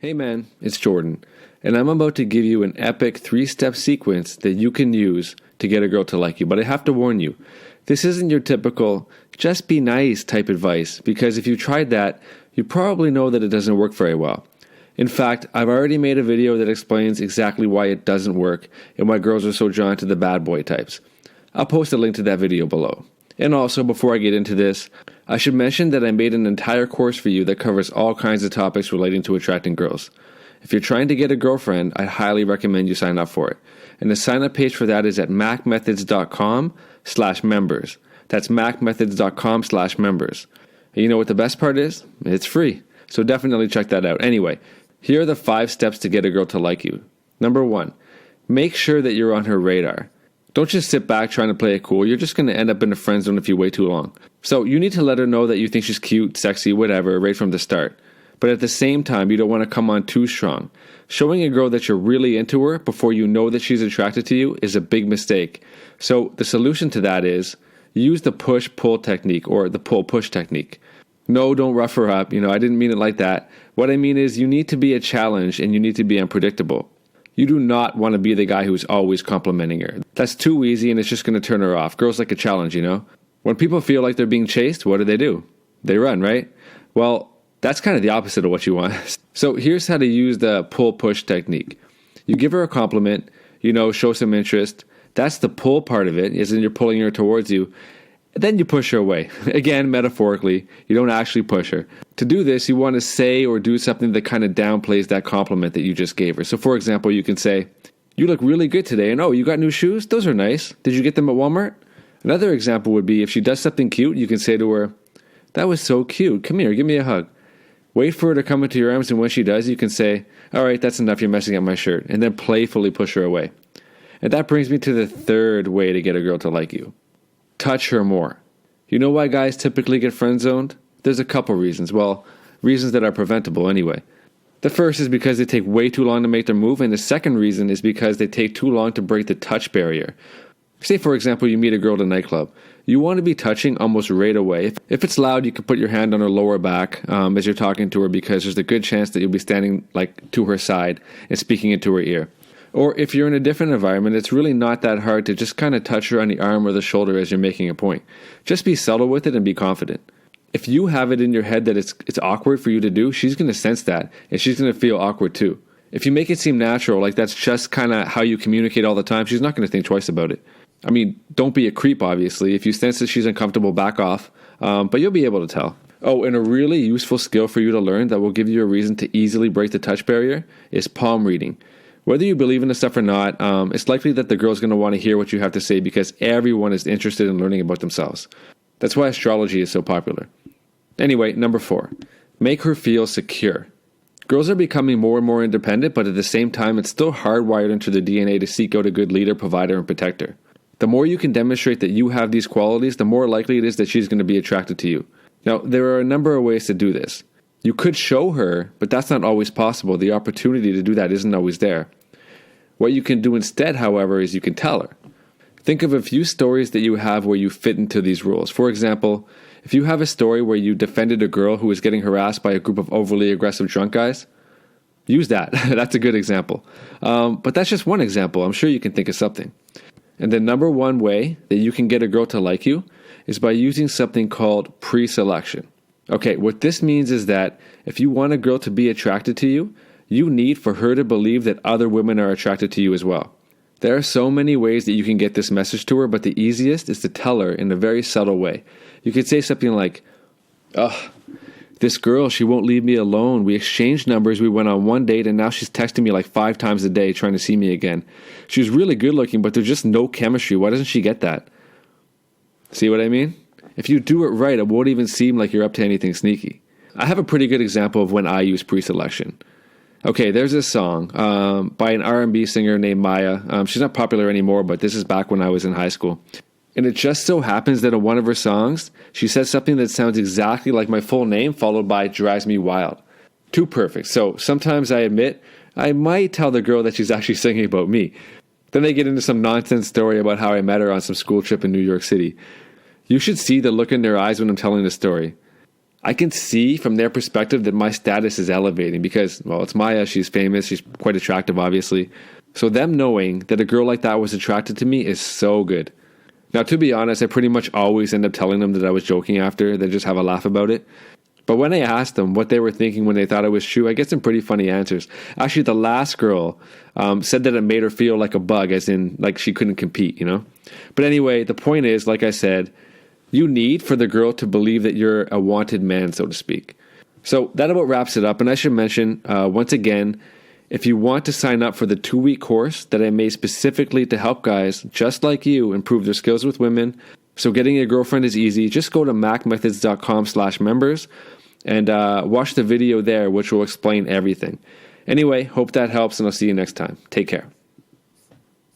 Hey man, it's Jordan, and I'm about to give you an epic 3-step sequence that you can use to get a girl to like you. But I have to warn you, this isn't your typical just be nice type advice, because if you tried that, you probably know that it doesn't work very well. In fact, I've already made a video that explains exactly why it doesn't work and why girls are so drawn to the bad boy types. I'll post a link to that video below. And also, before I get into this, I should mention that I made an entire course for you that covers all kinds of topics relating to attracting girls. If you're trying to get a girlfriend, I highly recommend you sign up for it. And the sign up page for that is at macmethods.com/members. That's macmethods.com/members. And you know what the best part is? It's free. So definitely check that out. Anyway, here are the 5 steps to get a girl to like you. Number 1, make sure that you're on her radar. Don't just sit back trying to play it cool. You're just going to end up in a friend zone if you wait too long. So you need to let her know that you think she's cute, sexy, whatever, right from the start. But at the same time, you don't want to come on too strong. Showing a girl that you're really into her before you know that she's attracted to you is a big mistake. So the solution to that is use the push-pull technique, or the pull-push technique. No, don't rough her up. I didn't mean it like that. What I mean is you need to be a challenge and you need to be unpredictable. You do not want to be the guy who's always complimenting her. That's too easy and it's just going to turn her off. Girls like a challenge, When people feel like they're being chased, what do? They run, right? Well, that's kind of the opposite of what you want. So here's how to use the pull-push technique. You give her a compliment, show some interest. That's the pull part of it, is in you're pulling her towards you. Then you push her away. Again, metaphorically, you don't actually push her. To do this, you want to say or do something that kind of downplays that compliment that you just gave her. So for example, you can say, "You look really good today, and oh, you got new shoes? Those are nice. Did you get them at Walmart?" Another example would be if she does something cute, you can say to her, "That was so cute. Come here, give me a hug." Wait for her to come into your arms, and when she does, you can say, "All right, that's enough, you're messing up my shirt," and then playfully push her away. And that brings me to the 3rd way to get a girl to like you. Touch her more. You know why guys typically get friend-zoned? There's a couple reasons. Well, reasons that are preventable anyway. The first is because they take way too long to make their move, and the second reason is because they take too long to break the touch barrier. Say, for example, you meet a girl at a nightclub. You want to be touching almost right away. If it's loud, you can put your hand on her lower back as you're talking to her, because there's a good chance that you'll be standing to her side and speaking into her ear. Or if you're in a different environment, it's really not that hard to just kind of touch her on the arm or the shoulder as you're making a point. Just be subtle with it and be confident. If you have it in your head that it's awkward for you to do, she's going to sense that, and she's going to feel awkward too. If you make it seem natural, like that's just kind of how you communicate all the time, she's not going to think twice about it. I mean, don't be a creep, obviously. If you sense that she's uncomfortable, back off, but you'll be able to tell. Oh, and a really useful skill for you to learn that will give you a reason to easily break the touch barrier is palm reading. Whether you believe in this stuff or not, it's likely that the girl's going to want to hear what you have to say, because everyone is interested in learning about themselves. That's why astrology is so popular. Anyway, number 4, make her feel secure. Girls are becoming more and more independent, but at the same time, it's still hardwired into their DNA to seek out a good leader, provider, and protector. The more you can demonstrate that you have these qualities, the more likely it is that she's going to be attracted to you. Now, there are a number of ways to do this. You could show her, but that's not always possible. The opportunity to do that isn't always there. What you can do instead, however, is you can tell her. Think of a few stories that you have where you fit into these rules. For example, if you have a story where you defended a girl who was getting harassed by a group of overly aggressive drunk guys, use that. That's a good example. But that's just one example. I'm sure you can think of something. And the number 1 way that you can get a girl to like you is by using something called PreSelection. Okay, what this means is that if you want a girl to be attracted to you, you need for her to believe that other women are attracted to you as well. There are so many ways that you can get this message to her, but the easiest is to tell her in a very subtle way. You could say something like, "Ugh, this girl, she won't leave me alone. We exchanged numbers, we went on one date, and now she's texting me like 5 times a day trying to see me again. She's really good looking, but there's just no chemistry. Why doesn't she get that?" See what I mean? If you do it right, it won't even seem like you're up to anything sneaky. I have a pretty good example of when I use PreSelection. Okay, there's this song by an R&B singer named Maya. She's not popular anymore, but this is back when I was in high school. And it just so happens that in one of her songs, she says something that sounds exactly like my full name, followed by "drives me wild." Too perfect. So sometimes I admit, I might tell the girl that she's actually singing about me. Then they get into some nonsense story about how I met her on some school trip in New York City. You should see the look in their eyes when I'm telling the story. I can see from their perspective that my status is elevating because, well, it's Maya. She's famous. She's quite attractive, obviously. So them knowing that a girl like that was attracted to me is so good. Now, to be honest, I pretty much always end up telling them that I was joking after. They just have a laugh about it. But when I asked them what they were thinking when they thought it was true, I get some pretty funny answers. Actually, the last girl said that it made her feel like a bug, as in like she couldn't compete, you know? But anyway, the point is, like I said, you need for the girl to believe that you're a wanted man, so to speak. So that about wraps it up. And I should mention, once again, if you want to sign up for the 2-week course that I made specifically to help guys just like you improve their skills with women, so getting a girlfriend is easy, just go to macmethods.com/members and watch the video there, which will explain everything. Anyway, hope that helps, and I'll see you next time. Take care.